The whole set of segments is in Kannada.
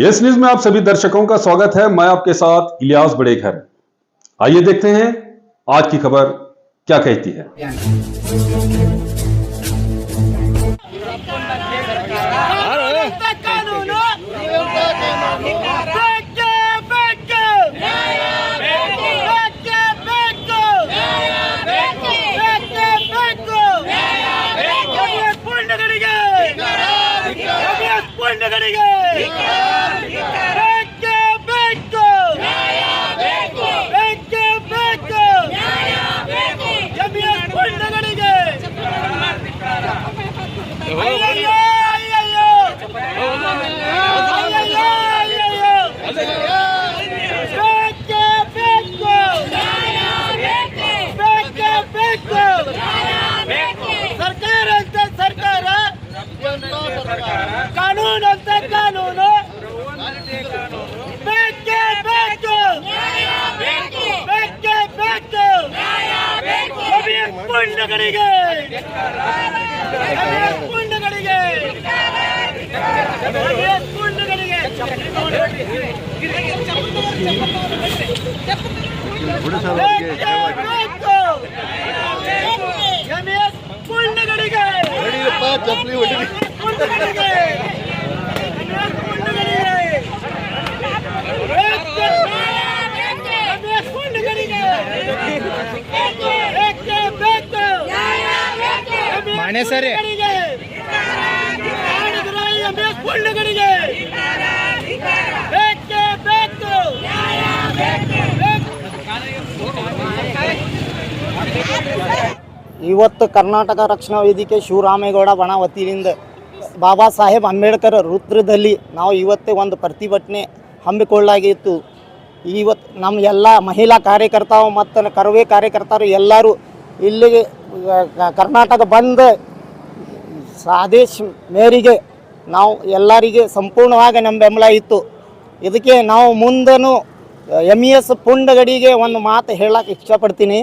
यस न्यूज में आप सभी दर्शकों का स्वागत है। मैं आपके साथ इलियास बड़ेघर। आइए देखते हैं आज की खबर क्या कहती है। ಕಾನೂನು ಅಂತ ಕಾನೂನು ಬೇಕೇ ಬೇಕು, ಬೇಕೇ ಬೇಕು. ಪುಂಡಗಳಿಗೆ ಪುಂಡಗಳಿಗೆ ಪುಂಡಗಳಿಗೆ ಪುಂಡಗಳಿಗೆ ಮಾನ್ಯ ಸರ್ ಇವತ್ತು ಕರ್ನಾಟಕ ರಕ್ಷಣಾ ವೇದಿಕೆ ಶಿವರಾಮೇಗೌಡ ಬಣ ವತಿಯಿಂದ ಬಾಬಾ ಸಾಹೇಬ್ ಅಂಬೇಡ್ಕರ್ ವೃತ್ತದಲ್ಲಿ ನಾವು ಇವತ್ತೇ ಒಂದು ಪ್ರತಿಭಟನೆ ಹಮ್ಮಿಕೊಳ್ಳಲಾಗಿತ್ತು. ಇವತ್ತು ನಮ್ಮ ಎಲ್ಲ ಮಹಿಳಾ ಕಾರ್ಯಕರ್ತರು ಮತ್ತು ಕರವೇ ಕಾರ್ಯಕರ್ತರು ಎಲ್ಲರೂ ಇಲ್ಲಿಗೆ ಕರ್ನಾಟಕ ಬಂದ ಆದೇಶ ಮೇರೆಗೆ ನಾವು ಎಲ್ಲರಿಗೆ ಸಂಪೂರ್ಣವಾಗಿ ನಮ್ಮ ಬೆಂಬಲ ಇತ್ತು. ಇದಕ್ಕೆ ನಾವು ಮುಂದೂ MES ಪುಂಡಗಡಿಗೆ ಒಂದು ಮಾತು ಹೇಳಕ್ಕೆ ಇಷ್ಟಪಡ್ತೀನಿ.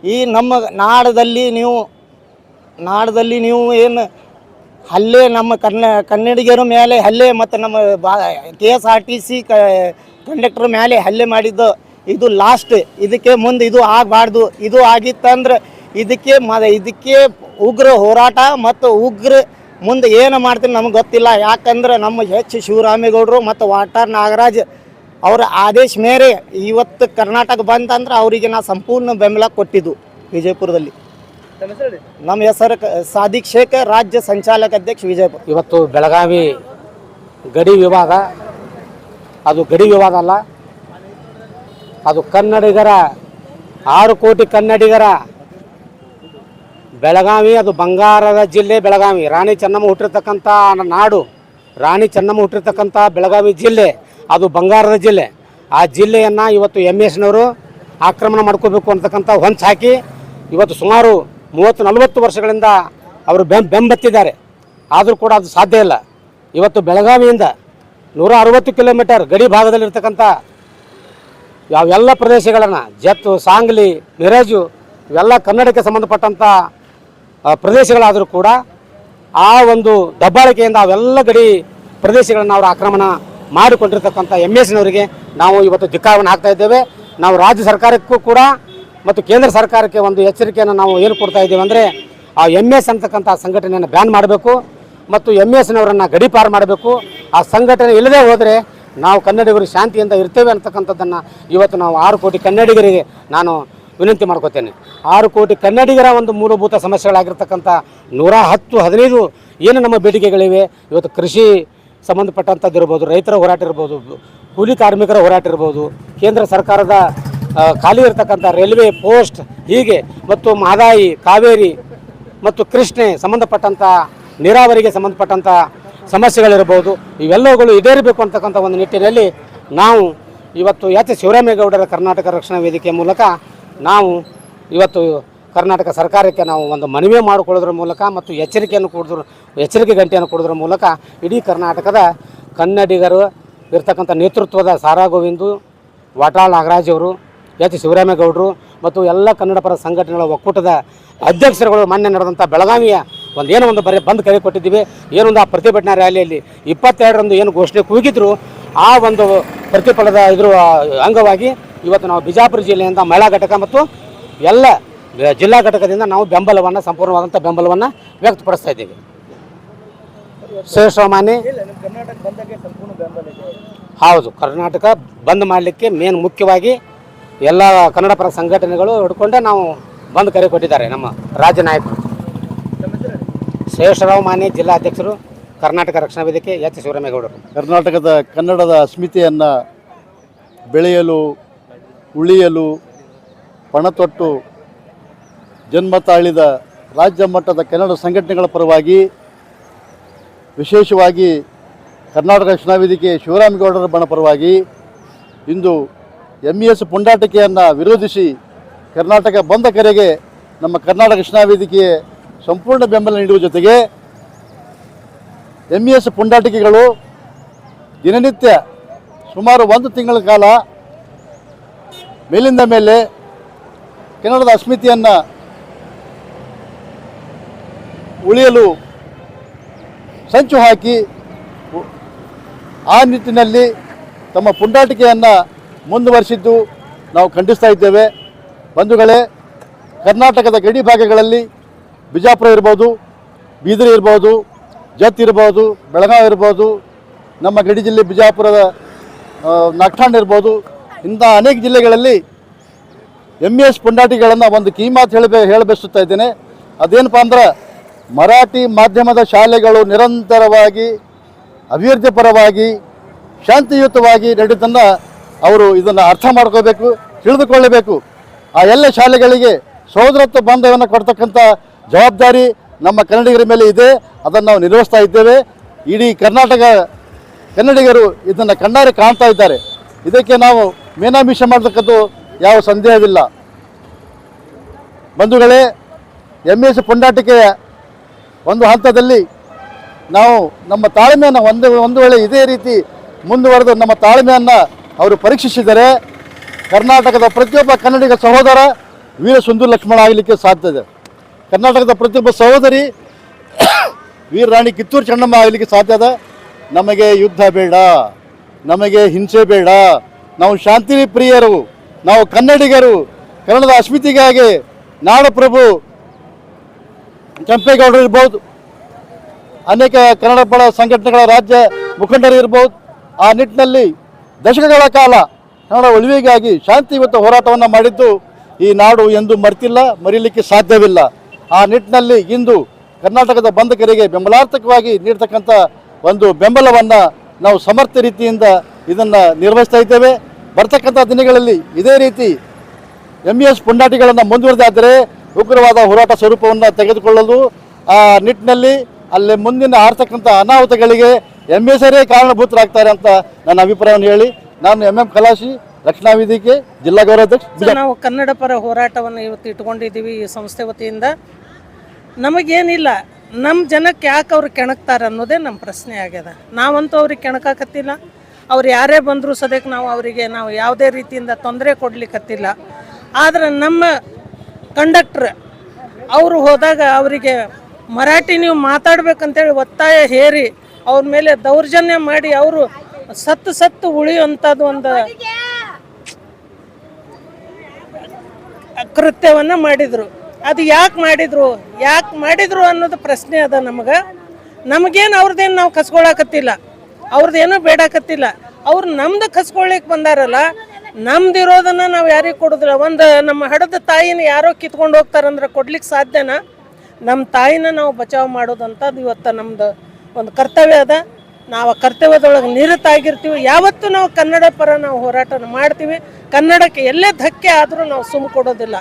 ಈ ನಮ್ಮ ನಾಡದಲ್ಲಿ ನೀವು ಏನು ಹಲ್ಲೆ ನಮ್ಮ ಕನ್ನಡಿಗರ ಮೇಲೆ ಹಲ್ಲೆ ಮತ್ತು ನಮ್ಮ KSRTC ಕಂಡಕ್ಟರ್ ಮೇಲೆ ಹಲ್ಲೆ ಮಾಡಿದ್ದು ಇದು ಲಾಸ್ಟ್. ಇದಕ್ಕೆ ಮುಂದೆ ಇದು ಆಗಬಾರ್ದು. ಇದು ಆಗಿತ್ತಂದ್ರೆ ಇದಕ್ಕೆ ಉಗ್ರ ಹೋರಾಟ ಮತ್ತು ಉಗ್ರ ಮುಂದೆ ಏನು ಮಾಡ್ತೀನಿ ನಮಗೆ ಗೊತ್ತಿಲ್ಲ. ಯಾಕಂದ್ರೆ ನಮ್ಮ ಶಿವರಾಮೇಗೌಡರು ಮತ್ತು ವಾಟಾರ್ ನಾಗರಾಜ್ ಅವರ ಆದೇಶ ಮೇರೆ ಇವತ್ತು ಕರ್ನಾಟಕ ಬಂತಂದ್ರೆ ಅವರಿಗೆ ನಾ ಸಂಪೂರ್ಣ ಬೆಂಬಲ ಕೊಟ್ಟಿದ್ದು. ವಿಜಯಪುರದಲ್ಲಿ ನಮ್ಮ ಹೆಸರು ಸಾದಿಕ್ ಶೇಖ್, ರಾಜ್ಯ ಸಂಚಾಲಕ ಅಧ್ಯಕ್ಷ ವಿಜಯಪುರ. ಇವತ್ತು ಬೆಳಗಾವಿ ಗಡಿ ವಿವಾದ, ಅದು ಗಡಿ ವಿವಾದ ಅಲ್ಲ, ಅದು ಕನ್ನಡಿಗರ 6 ಕೋಟಿ ಕನ್ನಡಿಗರ ಬೆಳಗಾವಿ, ಅದು ಬಂಗಾರದ ಜಿಲ್ಲೆ ಬೆಳಗಾವಿ. ರಾಣಿ ಚೆನ್ನಮ್ಮ ಹುಟ್ಟಿರ್ತಕ್ಕಂಥ ನಾಡು, ರಾಣಿ ಚೆನ್ನಮ್ಮ ಹುಟ್ಟಿರ್ತಕ್ಕಂಥ ಬೆಳಗಾವಿ ಜಿಲ್ಲೆ ಅದು ಬಂಗಾರದ ಜಿಲ್ಲೆ. ಆ ಜಿಲ್ಲೆಯನ್ನು ಇವತ್ತು MESನವರು ಆಕ್ರಮಣ ಮಾಡ್ಕೋಬೇಕು ಅಂತಕ್ಕಂಥ ಹೊಂಚು ಹಾಕಿ ಇವತ್ತು ಸುಮಾರು 30-40 ವರ್ಷಗಳಿಂದ ಅವರು ಬೆಂಬತ್ತಿದ್ದಾರೆ. ಆದರೂ ಕೂಡ ಅದು ಸಾಧ್ಯ ಇಲ್ಲ. ಇವತ್ತು ಬೆಳಗಾವಿಯಿಂದ 160 ಕಿಲೋಮೀಟರ್ ಗಡಿ ಭಾಗದಲ್ಲಿರ್ತಕ್ಕಂಥ ಯಾವೆಲ್ಲ ಪ್ರದೇಶಗಳನ್ನು ಜತ್ತು, ಸಾಂಗ್ಲಿ, ಮಿರಜು ಇವೆಲ್ಲ ಕನ್ನಡಕ್ಕೆ ಸಂಬಂಧಪಟ್ಟಂಥ ಪ್ರದೇಶಗಳಾದರೂ ಕೂಡ ಆ ಒಂದು ದಬ್ಬಾಳಿಕೆಯಿಂದ ಅವೆಲ್ಲ ಗಡಿ ಪ್ರದೇಶಗಳನ್ನು ಅವರು ಆಕ್ರಮಣ ಮಾಡಿಕೊಂಡಿರ್ತಕ್ಕಂಥ MESನವರಿಗೆ ನಾವು ಇವತ್ತು ಧಿಕ್ಕಾರವನ್ನು ಹಾಕ್ತಾ ಇದ್ದೇವೆ. ನಾವು ರಾಜ್ಯ ಸರ್ಕಾರಕ್ಕೂ ಕೂಡ ಮತ್ತು ಕೇಂದ್ರ ಸರ್ಕಾರಕ್ಕೆ ಒಂದು ಎಚ್ಚರಿಕೆಯನ್ನು ನಾವು ಏನು ಕೊಡ್ತಾ ಇದ್ದೇವೆ ಅಂದರೆ, ಆ MES ಅಂತಕ್ಕಂಥ ಸಂಘಟನೆಯನ್ನು ಬ್ಯಾನ್ ಮಾಡಬೇಕು ಮತ್ತು MESನವರನ್ನು ಗಡೀಪಾರು ಮಾಡಬೇಕು. ಆ ಸಂಘಟನೆ ಇಲ್ಲದೆ ಹೋದರೆ ನಾವು ಕನ್ನಡಿಗರು ಶಾಂತಿಯಿಂದ ಇರ್ತೇವೆ ಅಂತಕ್ಕಂಥದ್ದನ್ನು ಇವತ್ತು ನಾವು 6 ಕೋಟಿ ಕನ್ನಡಿಗರಿಗೆ ನಾನು ವಿನಂತಿ ಮಾಡ್ಕೋತೇನೆ. 6 ಕೋಟಿ ಕನ್ನಡಿಗರ ಒಂದು ಮೂಲಭೂತ ಸಮಸ್ಯೆಗಳಾಗಿರ್ತಕ್ಕಂಥ 110-15 ಏನು ನಮ್ಮ ಬೇಡಿಕೆಗಳಿವೆ. ಇವತ್ತು ಕೃಷಿ ಸಂಬಂಧಪಟ್ಟಂಥದ್ದು ಇರ್ಬೋದು, ರೈತರ ಹೋರಾಟ ಇರ್ಬೋದು, ಕೂಲಿ ಕಾರ್ಮಿಕರ ಹೋರಾಟ ಇರ್ಬೋದು, ಕೇಂದ್ರ ಸರ್ಕಾರದ ಖಾಲಿ ಇರತಕ್ಕಂಥ ರೈಲ್ವೆ ಪೋಸ್ಟ್, ಹೀಗೆ ಮತ್ತು ಮಹದಾಯಿ, ಕಾವೇರಿ ಮತ್ತು ಕೃಷ್ಣೆ ಸಂಬಂಧಪಟ್ಟಂಥ ನೀರಾವರಿಗೆ ಸಂಬಂಧಪಟ್ಟಂಥ ಸಮಸ್ಯೆಗಳಿರ್ಬೋದು, ಇವೆಲ್ಲವುಗಳು ಈಡೇರಬೇಕು ಅಂತಕ್ಕಂಥ ಒಂದು ನಿಟ್ಟಿನಲ್ಲಿ ನಾವು ಇವತ್ತು ಶಿವರಾಮೇಗೌಡರ ಕರ್ನಾಟಕ ರಕ್ಷಣಾ ವೇದಿಕೆಯ ಮೂಲಕ ನಾವು ಇವತ್ತು ಕರ್ನಾಟಕ ಸರ್ಕಾರಕ್ಕೆ ನಾವು ಒಂದು ಮನವಿ ಮಾಡಿಕೊಳ್ಳೋದ್ರ ಮೂಲಕ ಮತ್ತು ಎಚ್ಚರಿಕೆ ಗಂಟೆಯನ್ನು ಕೊಡೋದ್ರ ಮೂಲಕ ಇಡೀ ಕರ್ನಾಟಕದ ಕನ್ನಡಿಗರು ಇರ್ತಕ್ಕಂಥ ನೇತೃತ್ವದ ಸಾರಾ ಗೋವಿಂದು, ವಾಟಾಳ್ ನಾಗರಾಜ್ ಅವರು, ಶಿವರಾಮೇಗೌಡರು ಮತ್ತು ಎಲ್ಲ ಕನ್ನಡ ಪರ ಸಂಘಟನೆಗಳ ಒಕ್ಕೂಟದ ಅಧ್ಯಕ್ಷರುಗಳು ಮೊನ್ನೆ ನಡೆದಂಥ ಬೆಳಗಾವಿಯ ಒಂದು ಬಂದ್ ಕರೆ ಕೊಟ್ಟಿದ್ದೀವಿ. ಏನೊಂದು ಆ ಪ್ರತಿಭಟನಾ ರ್ಯಾಲಿಯಲ್ಲಿ 22ರಂದು ಏನು ಘೋಷಣೆ ಕೂಗಿದ್ರು ಆ ಒಂದು ಪ್ರತಿಫಲದ ಇದ್ರ ಅಂಗವಾಗಿ ಇವತ್ತು ನಾವು ಬಿಜಾಪುರ ಜಿಲ್ಲೆಯಿಂದ ಮಹಿಳಾ ಘಟಕ ಮತ್ತು ಎಲ್ಲ ಜಿಲ್ಲಾ ಘಟಕದಿಂದ ನಾವು ಬೆಂಬಲವನ್ನು ಸಂಪೂರ್ಣವಾದಂಥ ಬೆಂಬಲವನ್ನು ವ್ಯಕ್ತಪಡಿಸ್ತಾ ಇದ್ದೀವಿ. ಶ್ರೇಷ್ಠಮಾನ್ಯ ಹೌದು, ಕರ್ನಾಟಕ ಬಂದ್ ಮಾಡಲಿಕ್ಕೆ ಮೇನ್ ಮುಖ್ಯವಾಗಿ ಎಲ್ಲ ಕನ್ನಡ ಪರ ಸಂಘಟನೆಗಳು ಹಿಡ್ಕೊಂಡೆ ನಾವು ಬಂದ್ ಕರೆ ಕೊಟ್ಟಿದ್ದಾರೆ ನಮ್ಮ ರಾಜ್ಯ ನಾಯಕರು. ಶ್ರೇಷ್ಠರಾವ್ ಮಾನ್ಯ ಜಿಲ್ಲಾಧ್ಯಕ್ಷರು, ಕರ್ನಾಟಕ ರಕ್ಷಣಾ ವೇದಿಕೆ, ಎಚ್ ಶಿವರಾಮೇಗೌಡರು. ಕರ್ನಾಟಕದ ಕನ್ನಡದ ಅಸ್ಮಿತೆಯನ್ನು ಬೆಳೆಯಲು, ಉಳಿಯಲು ಪಣತೊಟ್ಟು ಜನ್ಮ ತಾಳಿದ ರಾಜ್ಯ ಮಟ್ಟದ ಕನ್ನಡ ಸಂಘಟನೆಗಳ ಪರವಾಗಿ, ವಿಶೇಷವಾಗಿ ಕರ್ನಾಟಕ ರಕ್ಷಣಾ ವೇದಿಕೆ ಶಿವರಾಮೇಗೌಡರ ಬಣ ಪರವಾಗಿ ಇಂದು MES ಪುಂಡಾಟಿಕೆಯನ್ನು ವಿರೋಧಿಸಿ ಕರ್ನಾಟಕ ಬಂದ ಕರೆಗೆ ನಮ್ಮ ಕರ್ನಾಟಕ ರಕ್ಷಣಾ ವೇದಿಕೆಯ ಸಂಪೂರ್ಣ ಬೆಂಬಲ ನೀಡುವ ಜೊತೆಗೆ MES ಪುಂಡಾಟಿಕೆಗಳು ದಿನನಿತ್ಯ ಸುಮಾರು 1 ತಿಂಗಳ ಕಾಲ ಮೇಲಿಂದ ಮೇಲೆ ಕನ್ನಡದ ಅಸ್ಮಿತೆಯನ್ನು ಉಳಿಯಲು ಸಂಚು ಹಾಕಿ ಆ ನಿಟ್ಟಿನಲ್ಲಿ ತಮ್ಮ ಪುಂಡಾಟಿಕೆಯನ್ನು ಮುಂದುವರಿಸಿದ್ದು ನಾವು ಖಂಡಿಸ್ತಾ ಇದ್ದೇವೆ. ಬಂಧುಗಳೇ, ಕರ್ನಾಟಕದ ಗಡಿ ಭಾಗಗಳಲ್ಲಿ ಬಿಜಾಪುರ ಇರ್ಬೋದು, ಬೀದರ್ ಇರ್ಬೋದು, ಜತ್ ಇರ್ಬೋದು, ಬೆಳಗಾವಿ ಇರ್ಬೋದು, ನಮ್ಮ ಗಡಿ ಜಿಲ್ಲೆ ಬಿಜಾಪುರದ ನಾಗ್ಠಾಣ್ ಇರ್ಬೋದು, ಇಂಥ ಅನೇಕ ಜಿಲ್ಲೆಗಳಲ್ಲಿ MES ಪುಂಡಾಟಿಗಳನ್ನು ಒಂದು ಕಿವಿಮಾತು ಹೇಳಬಯಸುತ್ತಾ ಇದ್ದೇನೆ. ಅದೇನಪ್ಪ ಅಂದ್ರೆ, ಮರಾಠಿ ಮಾಧ್ಯಮದ ಶಾಲೆಗಳು ನಿರಂತರವಾಗಿ ಅಭಿವೃದ್ಧಿ ಪರವಾಗಿ ಶಾಂತಿಯುತವಾಗಿ ನಡೆದನ್ನು ಅವರು ಇದನ್ನು ಅರ್ಥ ಮಾಡ್ಕೋಬೇಕು, ತಿಳಿದುಕೊಳ್ಳಬೇಕು. ಆ ಎಲ್ಲ ಶಾಲೆಗಳಿಗೆ ಸಹೋದರತ್ವ ಬಾಂಧವ್ಯವನ್ನು ಕೊಡ್ತಕ್ಕಂಥ ಜವಾಬ್ದಾರಿ ನಮ್ಮ ಕನ್ನಡಿಗರ ಮೇಲೆ ಇದೆ. ಅದನ್ನು ನಾವು ನಿರ್ವಹಿಸ್ತಾ ಇದ್ದೇವೆ. ಇಡೀ ಕನ್ನಡಿಗರು ಇದನ್ನು ಕಣ್ಣಾರೆ ಕಾಣ್ತಾ ಇದ್ದಾರೆ. ಇದಕ್ಕೆ ನಾವು ಮೇನಾಮಿಷ ಮಾಡತಕ್ಕದ್ದು ಯಾವ ಸಂದೇಹವಿಲ್ಲ. ಬಂಧುಗಳೇ, MES ಪುಂಡಾಟಿಕೆಯ ಒಂದು ಹಂತದಲ್ಲಿ ನಾವು ನಮ್ಮ ತಾಳ್ಮೆಯನ್ನು ಒಂದು ವೇಳೆ ಇದೇ ರೀತಿ ಮುಂದುವರೆದು ನಮ್ಮ ತಾಳ್ಮೆಯನ್ನು ಅವರು ಪರೀಕ್ಷಿಸಿದರೆ ಕರ್ನಾಟಕದ ಪ್ರತಿಯೊಬ್ಬ ಕನ್ನಡಿಗ ಸಹೋದರ ವೀರ ಸುಂದರ ಲಕ್ಷ್ಮಣ ಆಗಲಿಕ್ಕೆ ಸಾಧ್ಯ ಇದೆ. ಕರ್ನಾಟಕದ ಪ್ರತಿಯೊಬ್ಬ ಸಹೋದರಿ ವೀರ ರಾಣಿ ಕಿತ್ತೂರು ಚೆನ್ನಮ್ಮ ಆಗಲಿಕ್ಕೆ ಸಾಧ್ಯ ಇದೆ. ನಮಗೆ ಯುದ್ಧ ಬೇಡ, ನಮಗೆ ಹಿಂಸೆ ಬೇಡ, ನಾವು ಶಾಂತಿ ಪ್ರಿಯರು, ನಾವು ಕನ್ನಡಿಗರು. ಕನ್ನಡದ ಅಸ್ಮಿತೆಗಾಗಿ ನಾಡಪ್ರಭು ಕೆಂಪೇಗೌಡರು ಇರ್ಬೋದು, ಅನೇಕ ಕನ್ನಡ ಪರ ಸಂಘಟನೆಗಳ ರಾಜ್ಯ ಮುಖಂಡರು ಇರ್ಬೋದು. ಆ ನಿಟ್ಟಿನಲ್ಲಿ ದಶಕಗಳ ಕಾಲ ಕನ್ನಡ ಉಳಿವಿಗಾಗಿ ಶಾಂತಿಯುತ ಹೋರಾಟವನ್ನು ಮಾಡಿದ್ದು ಈ ನಾಡು ಎಂದು ಮರೆತಿಲ್ಲ, ಮರೀಲಿಕ್ಕೆ ಸಾಧ್ಯವಿಲ್ಲ. ಆ ನಿಟ್ಟಿನಲ್ಲಿ ಇಂದು ಕರ್ನಾಟಕದ ಬಂದ್ ಕರೆಗೆ ಬೆಂಬಲಾರ್ಥಕವಾಗಿ ನೀಡ್ತಕ್ಕಂಥ ಒಂದು ಬೆಂಬಲವನ್ನು ನಾವು ಸಮರ್ಥ ರೀತಿಯಿಂದ ಇದನ್ನು ನಿರ್ವಹಿಸ್ತಾ ಇದ್ದೇವೆ. ಬರ್ತಕ್ಕಂಥ ದಿನಗಳಲ್ಲಿ ಇದೇ ರೀತಿ MES ಪುಂಡಾಟಿಗಳನ್ನು ಮುಂದುವರೆದಾದರೆ ಉಗ್ರವಾದ ಹೋರಾಟ ಸ್ವರೂಪವನ್ನು ತೆಗೆದುಕೊಳ್ಳಲು ಆ ನಿಟ್ಟಿನಲ್ಲಿ ಅಲ್ಲಿ ಮುಂದಿನ ಆರ್ತಕ್ಕಂಥ ಅನಾಹುತಗಳಿಗೆ MESರೇ ಕಾರಣಭೂತರಾಗ್ತಾರೆ ಅಂತ ನನ್ನ ಅಭಿಪ್ರಾಯವನ್ನು ಹೇಳಿ, ನಾನು MM ಖಲಾಸಿ, ರಕ್ಷಣಾ ವೇದಿಕೆ ಜಿಲ್ಲಾ ಗೌರವಾಧ್ಯಕ್ಷ. ನಾವು ಕನ್ನಡ ಪರ ಹೋರಾಟವನ್ನು ಇವತ್ತು ಇಟ್ಕೊಂಡಿದ್ದೀವಿ ಈ ಸಂಸ್ಥೆ ವತಿಯಿಂದ. ನಮಗೇನಿಲ್ಲ, ನಮ್ಮ ಜನಕ್ಕೆ ಯಾಕೆ ಅವ್ರು ಕೆಣಕ್ತಾರೆ ಅನ್ನೋದೇ ನಮ್ಮ ಪ್ರಶ್ನೆ ಆಗ್ಯದ. ನಾವಂತೂ ಅವ್ರಿಗೆ ಕೆಣಕಾಕತ್ತಿಲ್ಲ. ಅವ್ರು ಯಾರೇ ಬಂದರೂ ಸದ್ಯಕ್ಕೆ ನಾವು ಯಾವುದೇ ರೀತಿಯಿಂದ ತೊಂದರೆ ಕೊಡ್ಲಿಕ್ಕತ್ತಿಲ್ಲ. ಆದರೆ ನಮ್ಮ ಕಂಡಕ್ಟ್ರ್ ಅವರು ಹೋದಾಗ ಅವರಿಗೆ ಮರಾಠಿ ನೀವು ಮಾತಾಡ್ಬೇಕಂತೇಳಿ ಒತ್ತಾಯ ಹೇರಿ ಅವ್ರ ಮೇಲೆ ದೌರ್ಜನ್ಯ ಮಾಡಿ ಅವರು ಸತ್ತು ಉಳಿಯುವಂಥದ್ದು ಒಂದು ಕೃತ್ಯವನ್ನು ಮಾಡಿದರು. ಅದು ಯಾಕೆ ಮಾಡಿದ್ರು ಅನ್ನೋದು ಪ್ರಶ್ನೆ ಅದ ನಮಗೇನು ಅವ್ರದ್ದೇನು ನಾವು ಕಸ್ಕೊಳಕತ್ತಿಲ್ಲ, ಅವ್ರದ್ದೇನೂ ಬೇಡಕತ್ತಿಲ್ಲ. ಅವ್ರು ನಮ್ದು ಕಸ್ಕೊಳ್ಲಿಕ್ಕೆ ಬಂದಾರಲ್ಲ, ನಮ್ದಿರೋದನ್ನು ನಾವು ಯಾರಿಗೆ ಕೊಡೋದಿಲ್ಲ. ಒಂದು ನಮ್ಮ ಹಡದ ತಾಯಿನ ಯಾರೋ ಕಿತ್ಕೊಂಡು ಹೋಗ್ತಾರಂದ್ರೆ ಕೊಡ್ಲಿಕ್ಕೆ ಸಾಧ್ಯನಾ? ನಮ್ಮ ತಾಯಿನ ನಾವು ಬಚಾವ್ ಮಾಡೋದಂಥದ್ದು ಇವತ್ತು ನಮ್ಮದು ಒಂದು ಕರ್ತವ್ಯ ಅದ. ನಾವು ಆ ಕರ್ತವ್ಯದೊಳಗೆ ನಿರತ ಆಗಿರ್ತೀವಿ. ಯಾವತ್ತೂ ನಾವು ಕನ್ನಡ ಪರ ನಾವು ಹೋರಾಟನ ಮಾಡ್ತೀವಿ. ಕನ್ನಡಕ್ಕೆ ಎಲ್ಲೇ ಧಕ್ಕೆ ಆದರೂ ನಾವು ಸುಮ್ಮ ಕೊಡೋದಿಲ್ಲ.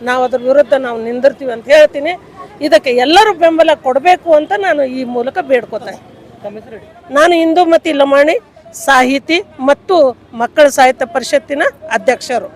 ನಾವು ಅದ್ರ ವಿರುದ್ಧ ನಾವು ನಿಂದಿರ್ತೀವಿ ಅಂತ ಹೇಳ್ತೀನಿ. ಇದಕ್ಕೆ ಎಲ್ಲರೂ ಬೆಂಬಲ ಕೊಡಬೇಕು ಅಂತ ನಾನು ಈ ಮೂಲಕ ಬೇಡ್ಕೋತೇನೆ. ನಾನು ಇಂದುಮತಿ ಲಮಾಣಿ, ಸಾಹಿತಿ ಮತ್ತು ಮಕ್ಕಳ ಸಾಹಿತ್ಯ ಪರಿಷತ್ತಿನ ಅಧ್ಯಕ್ಷರು.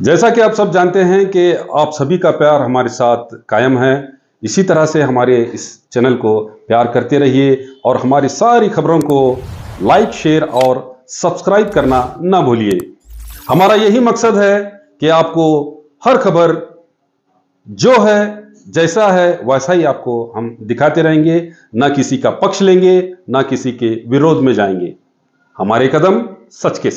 जैसा कि आप सब जानते हैं कि आप सभी का प्यार हमारे साथ कायम है, इसी तरह से हमारे इस चैनल को प्यार करते रहिए और हमारी सारी खबरों को लाइक, शेयर और सब्सक्राइब करना ना भूलिए। हमारा यही मकसद है कि आपको हर खबर जो है, जैसा है वैसा ही आपको हम दिखाते रहेंगे, ना किसी का पक्ष लेंगे, ना किसी के विरोध में जाएंगे। हमारे कदम सच के साथ।